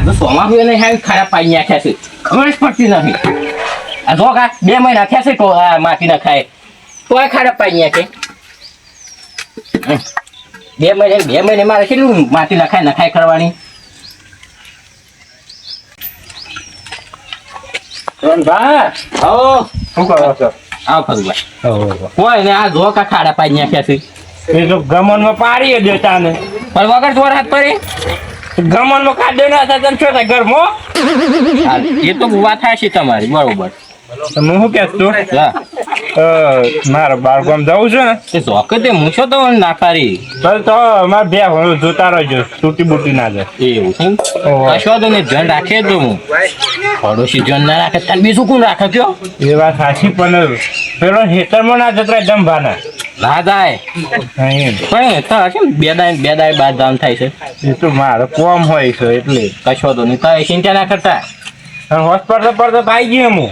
તો સોમાં હોય ને હાલ ખાડા પાઈ નાખ્યા છે ખબર જ પડતી નથી આ જો કા 2 મહિના થયા છે તો આ માટી ના ખાય તોય ખાડા પાઈ નાખે 2 મહિને મારે કેટલું માટી નખાય કરવાની ભાઈ શું કરો છો આવ ફરુભાઈ કોઈ ને આ જો કા ખાડા પાઈ નાખ્યા છે એ તો ગમનમાં પાડી દેતા ને પણ વગર જોર હાથ પડી ગમનમાં કાઢ્યો ના હતા તને શું થાય ઘરમાં એ તો વાત થાય છે તમારી બરોબર હું શું કહેતો મારા બાળકો જવું છે ને એ જોકે તે મૂછો તો ના પાડી તો મારે બે જોતા રહેજો તૂટી બૂટી ના જાય એવું છે કશો તો ને ધ્યાન રાખે તો હું પડોશી ધ્યાન ના રાખે તાર બીજું કોણ રાખે કયો એ વાત સાચી પણ પેલો હેતરમાં ના જતા જમવાના ના જાય પણ તો કેમ બે દાય બાદ દામ થાય છે એ તો મારે કોમ હોય છે એટલે કશો તો નહીં તો ચિંતા ના કરતા હોસ્પિટલ પર તો આવી ગયો હું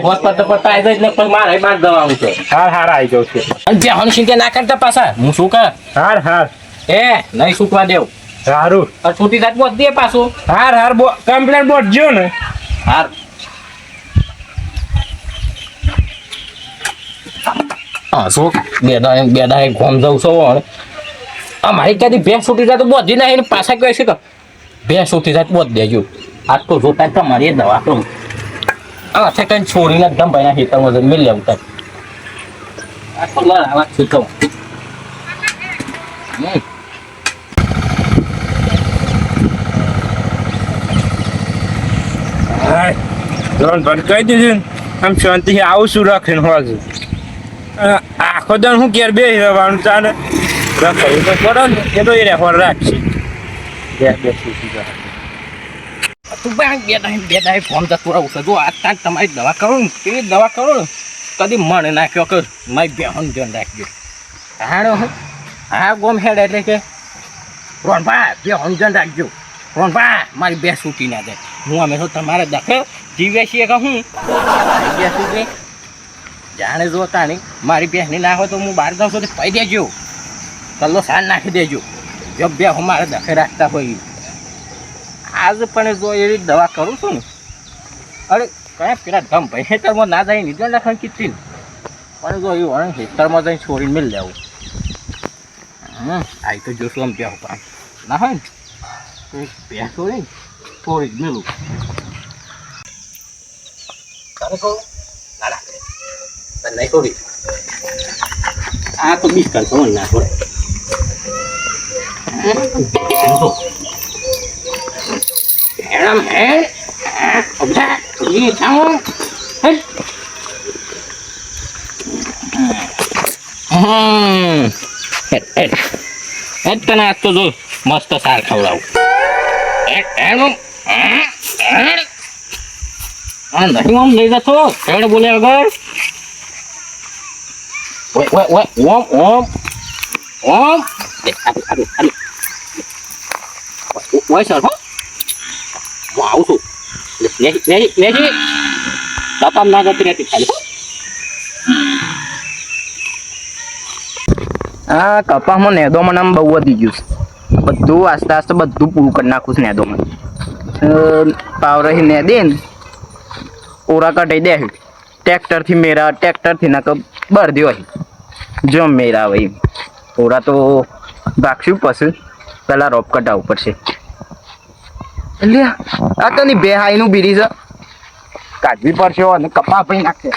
હોસ્પિટલ પર તો આવી જ ને પણ મારે બાદ દવાનું છે હારા આવી જાઉં છું અને બે હણ ચિંતા ના કરતા પાછા હું શું કર હાર એ નહીં છૂટવા દેવ સારું છૂટી જાય બોધ દે પાછું હાર કમ્પ્લેટ બોધજો ને હાર હા શું બે દાય ગોમ જવું છો અમારી ક્યાંથી ભેંસ છૂટી જાય તો બોધી નહીં પાછા કહે છે કે ભેંસ છૂટી જાય બોધ દેજો આજ તો જોતા તમારી દવા કરું હા છે કઈ છોડીને દમ ભાઈના ખેતરમાં જઈને મિલ લેવું તાર આ તો લડાવા છું કહી દીધું આમ શાંતિ આવું શું રાખીને હોજુ આખો દન હું ક્યારે બે રહેવાનું ચાલે રખડવું તો પડો ને એ તો એ રેફર રાખશે બે દાય ફોન જતું રહું છું જો આ તમારી દવા કરો ને કેવી દવા કરો ને કદી મને નાખ્યો કર મારી બેહન ધ્યાન રાખજો હાડો હા ગોમ હેડ એટલે કે રોનભા બેહન ધ્યાન રાખજો રોનભા મારી બે છૂટી ના જાય હું અમે તો તમારે દખે જીવે છીએ કે હું બે છૂટી જાણે જોતા નહીં મારી બેસની ના હોય તો હું બહાર જાઉં છું તો પૈ દેજો કલ્લો સાન નાખી દેજો જો બે હું મારે દખે રાખતા હોય આજ પણ જો એવી દવા કરું છું ને અરે કયા પેલા ધમ ભાઈ હેતરમાં ના જાય નિધન રાખવાની કીધી પણ જો એવું હેતરમાં જઈને છોડીને મિલ લેવું આવી તો જોશું આમ બે પણ ના હોય ને તો બે છોડી છોડી જ મેલું તારે કહું ના રાખે નહીં છોડી આ તો બીસ કરશો ના છોડે Em hẹn ông ta gì sao hết hết cái này tôi rồi must sao khẩu đầu em không anh thấy không lấy ra thôi cái đó boleh agar wait om aduh wait sao không wow tu ni dapat nak kena tikal આ કપાસમાં નેદોમાં નામ બહુ વધી ગયું છે બધું આસ્તે આસ્તે બધું પૂરું કરી નાખું છે નેદોમાં પાવરથી નેદે ને ઓરા કઢાઈ દે ટ્રેક્ટરથી મેરા ટ્રેક્ટરથી ના બળદી હોય જો મેરા આવે ઓરા તો ભાગશું પછી પેલા રોપ કઢાવવું પડશે એટલે આ તો ની બે હાઈનું બીરી છે કાઢવી પડશે અને કપા પી નાખશે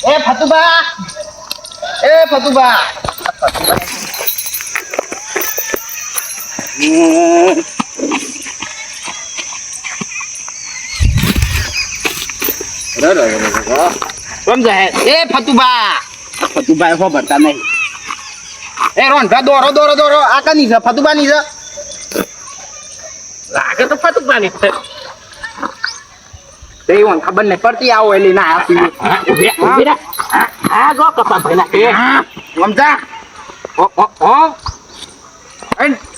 એ ફતુબા સમજાય એ ફતુબા હો ભરતા નહીં એ રોનભા દોરો આ કની છે ફતુબાની છે લાગે તો ફતુબાની છે તે ઓન ખબર નહીં પડતી આવો એલી ના આપી ઉભી આ ગો કપા ભાઈ ના સમજા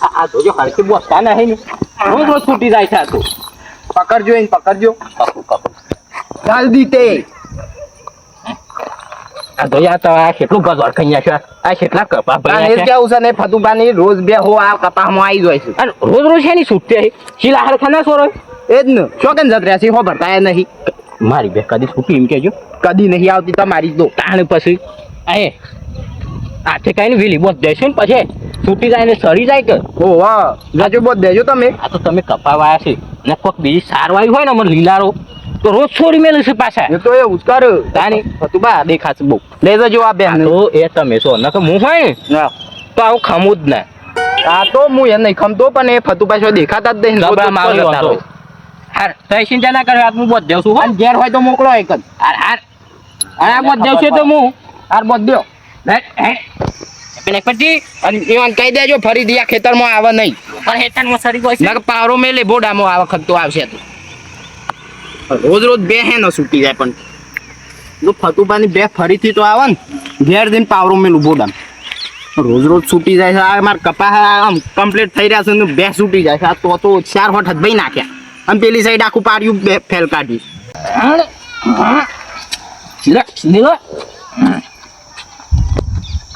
આ જોજો હરકી બોસતા ના હે ને રોજ છૂટી જાય છે તો પકડજો જલ્દી તે આ તો યાર તો આ કેટલું ગજોર ખાઈ નાખ્યો આ કેટલા કપા પણ ભાઈ એ કેવું છે ને ફતુબાની રોજ બે હો આ કપામાં આવી જાય છે અને રોજ રોજ છે ની છૂટતી શીલા હાર ખાના સોરો એ જ ને શોકન જત રહ્યા છે હો ભરતા નહીં મારી બે કદી છૂટી એમ કેજો કદી નહીં આવતી તમારી તો તાણ પછી આએ આથી કઈ વેલી બોત દેશો ને પછી છૂટી જાય ને સડી જાય કે ઓ વાહ જાજો બોત દેજો તમે આ તો તમે કપાવાયા છે ને કોઈક બીજી સાર વાવી હોય ને મને લીલારો તો રોજ છોડી મેલે છે પાછા એ તો એવું જ કર તાની ફતુબા દેખાશે બહુ લઈ જજો આ બેન તો એ તમે છો નકર હું હોય ને તો આવું ખમું જ ના આ તો હું એ નહીં ખમતો પણ એ ફતુબા છો દેખાતા જ નહીં ગબડામાં આવી વાંધો હાર તઈ ચિંતા ના કરે હું બોત દેવ છું હો અને ઘેર હોય તો મોકલો એક જ હાર હાર અને આ બોત દેવ છે તો હું હાર બોત દ્યો પેલે પછી અને એવાને કહી દેજો ફરીથી આ ખેતરમાં આવે નહીં પણ હેતાનમાં સડી ગયો છે નકર પાવરો મેલે બોડામાં આ વખત તો આવશે તો રોજ રોજ બે હે ન છૂટી જાય પણ જો ફતુબાની બે ફરીથી તો આવે ને ઘેર જઈને પાવરો મેલું બોડામ રોજ રોજ છૂટી જાય છે આ મારા કપા આમ કમ્પ્લીટ થઈ રહ્યા છે ને બે છૂટી જાય છે આ તો 4 વખત ભાઈ નાખ્યા અને પેલી સાઈડ આખું પાડ્યું બે ફેલ કાઢી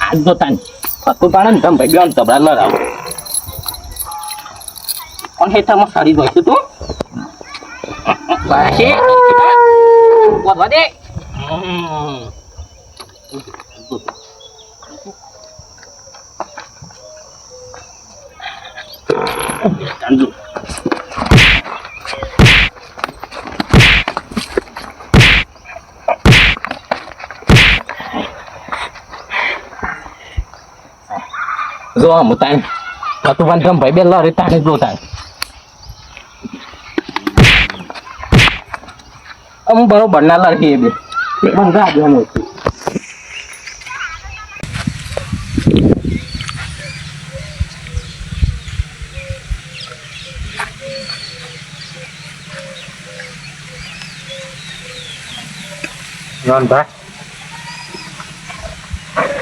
આજ તો તાન ફતું પાડે ને તમે ભાઈ બેન તબડા લડાવો પણ હેતામાં સારી ગઈ છે તું પાછી વધવા દે જો આમ તાન ફતું પાન તમે ભાઈ બેન લડે તાને જો તાન અમુક બરોબર ના લડકી એ બે બંધા દે હું રણભા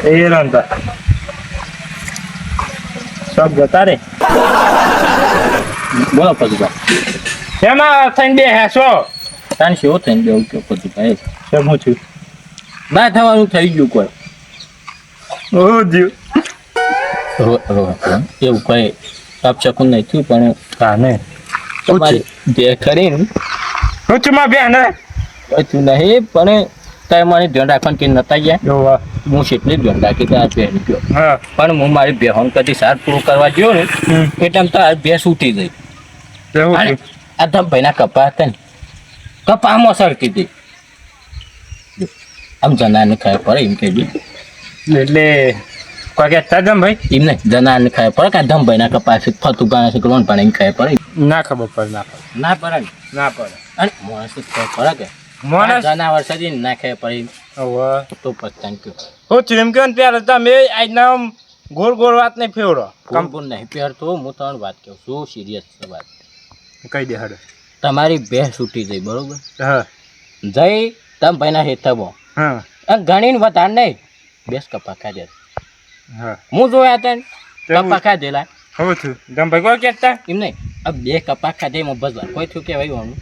એ રણભા સબ જતા રે બોલો ફતું એમાં થઈને બે હેસો તાન શેવો થઈને બેવું કે ફતું ભાઈ સબ હું છું ના થવાનું થઈ ગયું કોઈ ઓ જીવ એવું કઈ આપચકું નહીં થયું પણ કાને તમારી જે કરીને હું છું માં બેન તું નહીં પણ તારે મને ધ્યાન રાખવાનું કે નતા ગયા જોવા હું કેટલી ધ્યાન રાખી તો આ બેન ગયો હા પણ હું મારી બેહોન કદી સાર પૂરું કરવા ગયો ને એટલે તો આ ભેંસ ઉઠી ગઈ એવું અને આ ધમ ભાઈના કપા હતા ને કપામાં સરકી હતી આમ જનાને ખાય પડે એમ કહેજો એટલે કોઈ કહેતા જમ ભાઈ એમ નહીં જનાને ખાય પડે કે ધમ ભાઈના કપા છે ફતું ગાણા છે કોણ પણ એમ ખાય પડે ના ખબર પડે ના પડે ના પડે ને. ના પડે અને માણસ ખાય પડે કે માણસ જનાવર સજી ના ખાય પડે હવે તો પસ્તાન કયો હું છું એમ કહો ને ત્યારે તમે આજના આમ ગોળ ગોળ વાત નહીં ફેવડો કંપૂર નહીં પહેરતો હું તમને વાત કહું શું સિરિયસ છે વાત કહી દે હડે તમારી ભેંસ છૂટી જઈ બરોબર હા જઈ તમે ભાઈના હેઠબો હા અને ઘણી વધારે નહીં બેસ કપા ખાધે હા હું જોયા હતા ને કપા ખાધેલા હું છું જમ ભાઈ કોઈ કહેતા એમ નહીં આ બે કપા ખાધે એમાં બસ કોઈ થયું કહેવાય વાનું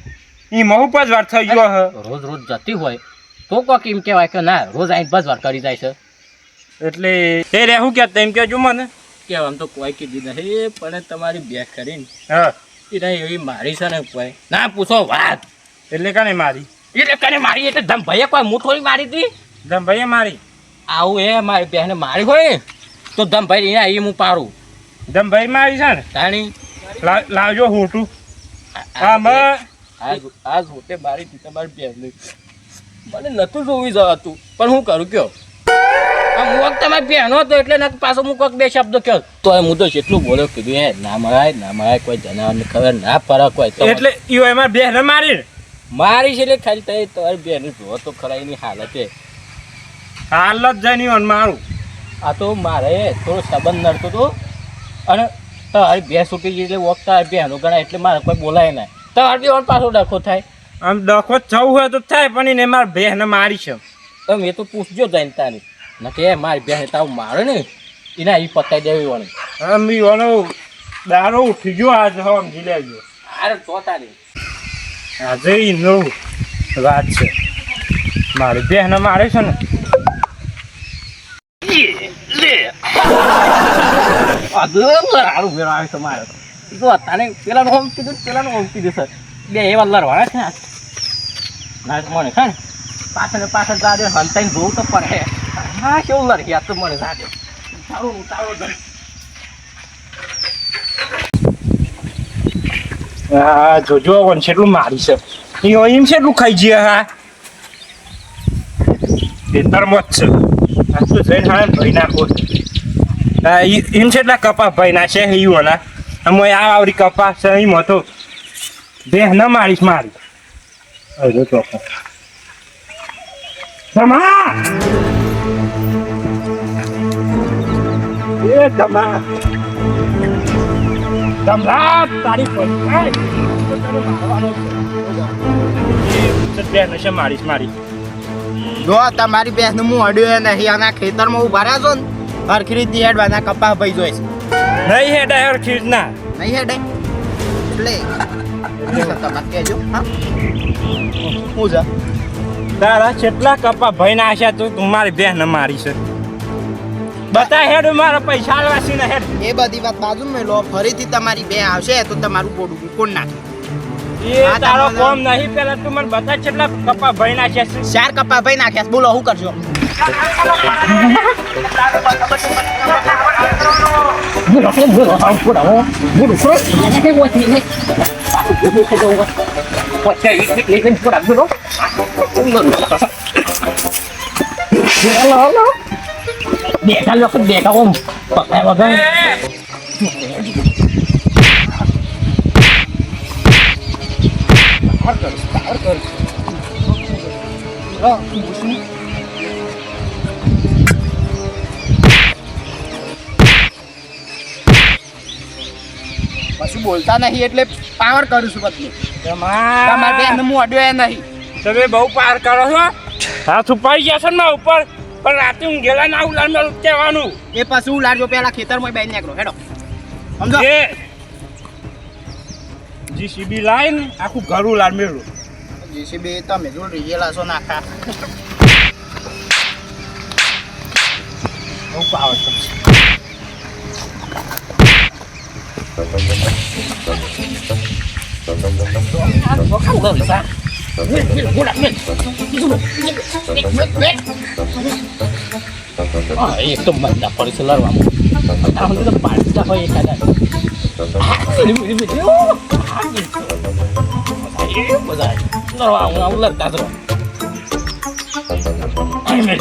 એ મહુ પાસ વાર થઈ ગયો હ રોજ રોજ જતી હોય તો કોક એમ કહેવાય કે ના રોજ આવીને બસ વાર કરી જાય છે એટલે એ રહેવું કહેતા એમ કહેજો મને કહેવાય આમ તો કોઈ કીધી નહીં પણ તમારી બેગ કરીને હા એ નહીં એવી મારી છે ને કોઈ ના પૂછો વાત એટલે કાને મારી એટલે કને મારી એટલે ધમ ભાઈએ કોઈ હું થોડી મારી હતી જમ ભાઈએ મારી આવું એ મારી બહેને મારી હોય તો ધમ ભાઈ અહીંયા એ હું પાડું જમ ભાઈ મારી છે ને તાણી લાવજો હોટું હા મેં આજ હોટે મારી હતી તમારી બહેનની મને નતું જોવી જવાતું પણ હું કરું કયો હું તમારી બહેનો હતો એટલે ને પાછો હું કોઈક બે શબ્દો કહ્યો તો હું તો જેટલું બોલ્યો કીધું એ ના મળાય કોઈ જનાવરને ખબર ના ફરક હોય એટલે ઈઓ એમાં બેન મારી ને મારી છે એટલે ખાલી તમે તમારી બહેન જોવો તો ખરા એની હાલત છે હાલ જ જઈને મારું આ તો મારે થોડો સંબંધ નડતો હતો અને તમારી બે છૂટી ગઈ એટલે વખત તારી બહેનો ગણાય એટલે મારે કોઈ બોલાય ના તમારી બહેન પાછો ડખો થાય આમ દખો જવું હોય તો થાય પણ એને મારી બેન મારી છે તમે એ તો પૂછજો જઈને તારી ના કે મારી બહેન તારું મારે ને એના એ પતાવી દેવી વળી આમ ઈઓનો દારો ઉઠી ગયો આજ હવે સમજી લેજો અરે તો તારી આજે ઈનો વાત છે મારી બેન મારે છે ને સારું ફેર આવે તમારે જો તને પેલાનું હોમ કીધું પેલાનું હોમ કીધું સર બે એવા લડવાના છે ને ના મને ખા ને પાછળ પાછળ જા દે હંતાઈને જોવું તો પડે હા કેવું લડકી આ તો મને જા દે સારું ઉતારો જોજો કોણ કેટલું મારી છે એમ કેટલું ખાઈ ગયા હા ખેતરમાં જ છે આ તો જઈને હા ભાઈ નાખો એમ કેટલા કપા ભાઈ ના છે એવું ના અમે આ આવડી કપા છે એમ હતો બે ન મારીશ મારી અરે ચોખ્ખા ધમા એ ધમા ધમા તારી પૈસા બે નશે મારીશ મારી જો તમારી ભેંસનું હું અડ્યો નહીં આના ખેતરમાં ઉભા રહ્યા છો ને હરખી રીતે હેડવાના કપા ભાઈ જોઈશ નહીં હે ડાયર ખીર ના નહીં હેડે એટલે તમે કહેજો હા હું જા તારા કેટલા કપા ભાઈ ના આશા તું મારી બહેન મારી છે બતા હેડ મારા પૈસા આલવાસી ને હેડ એ બધી વાત બાજુ મેં લો ફરીથી તમારી બે આવશે તો તમારું કોડું કોણ નાખે એ તારો કોમ નહીં પેલા તું મને બતા કેટલા કપા ભાઈ ના છે 4 કપા ભાઈ નાખ્યા બોલો શું કરશો Deka lo ke deka om. Pakai pakai. કશું બોલતા નહીં એટલે પાવર કરું છું બધું તમારે બેન હું અડ્યો નહીં તમે બહુ પાર કરો છો હાથ ઉપાડી ગયા છો ને ઉપર પણ રાતે હું ગેલા ના ઉલાડ મેં કહેવાનું એ પાછું ઉલાડજો પેલા ખેતરમાં બેન નીકળો હેડો સમજો એ જીસીબી લાઈન આખું ઘર ઉલાડ મેળો જીસીબી તમે જોડ રીયેલા છો નાખા બહુ પાવર છે Itu benda polisi luar bang. Tahun itu paling dah kau ikan. Ini. Ini besar. Luar bang, ngau luar dah tu. Ini.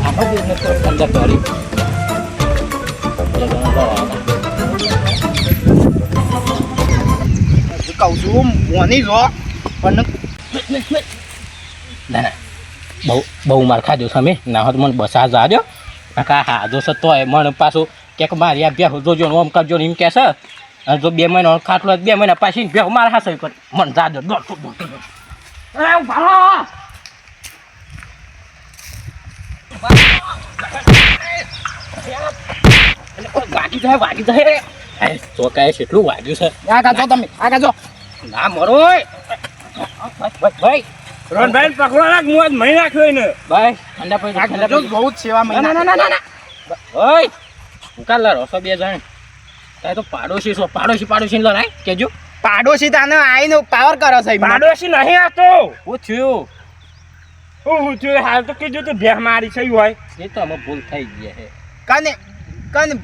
Apa dia nak kerja dari? કહું છું મોની જો પણ ના બહુ માર ખાજો તમે ના હોત મને બસા જાજો કાકા હાજો છે તોય મને પાછું ક્યાંક મારી આ બેહો જોજો ઓમ કરજો ને એમ કે છે અને જો 2 મહિનો ખાટલો 2 મહિના પાછી બેહો મારા હાસે કર મને જાજો દોડતો એ ભાલો વાગી જાય તો કાય કેટલું વાગ્યું છે આગા જો તમે આગા જો ના મરો ભાઈ રોનભાઈ પકડો નાખ મું મહી નાખ્યો ને ભાઈ ઠંડા પડી ઠંડા જો બહુ જ સેવા મહિના ના ઓય ઉકા લડો છો બે જણ તાય તો પાડોશી છો પાડોશી લડાય કેજો પાડોશી તાને આઈને પાવર કરો છે પાડોશી નહીં આતો હું થયું હું થયું હાલ તો કીધું તો ભેહ મારી છે હોય એ તો અમે ભૂલ થઈ ગઈ હે કને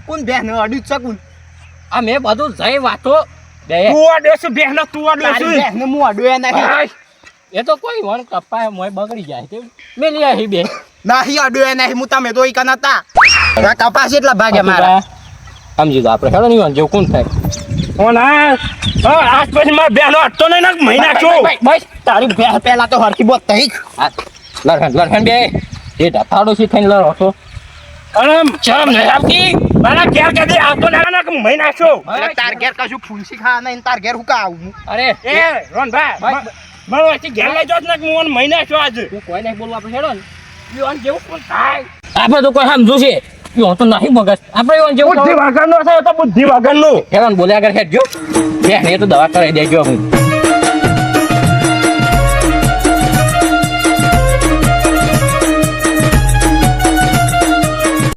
કોણ બેન અડ્યું શકું આ મેં બધું જઈ વાતો બે તું અડ્યો છે ભેહ નો તું અડ્યો તારી છે બેન હું અડ્યો નહીં એ તો કોઈ વણ કપાય મોય બગડી જાય તે મેલી આહી બે નહીં અડ્યો નહીં હું તમે દોઈ કન હતા આ કપાસ એટલા ભાગ્યા મારા સમજી ગયો આપણે હેડો નહીં જેવું કોણ થાય કોણ આજ પછી મારા બેનો અટતો નહીં નાખ મહી નાખ્યો બસ તારી બેન પહેલા તો હરખી બોત થઈ લડખણ બે એ ડફાડોશી થઈને લડો છો અને શરમ નહીં આવતી મારા ઘેર કદી આવતો ના કે મહી નાખ્યો તાર ઘેર કશું ફૂલસી ખા નહીં તાર ઘેર હું કા આવું અરે એ રોનભાઈ મને વચ્ચે ઘેર લઈ જાવ ને કે હું મહી નાખ્યો આજે તું કોઈ નહીં બોલવા આપણે હેડો ને યોન જેવું કોણ થાય આપણે તો કોઈ સમજુ છે યો તો નહીં મગજ આપણે યોન જેવું બુદ્ધિ વગરનો થયો તો બુદ્ધિ વગરનો હેડો બોલ્યા આગળ હેડજો બે ને તો દવા કરાવી દેજો હું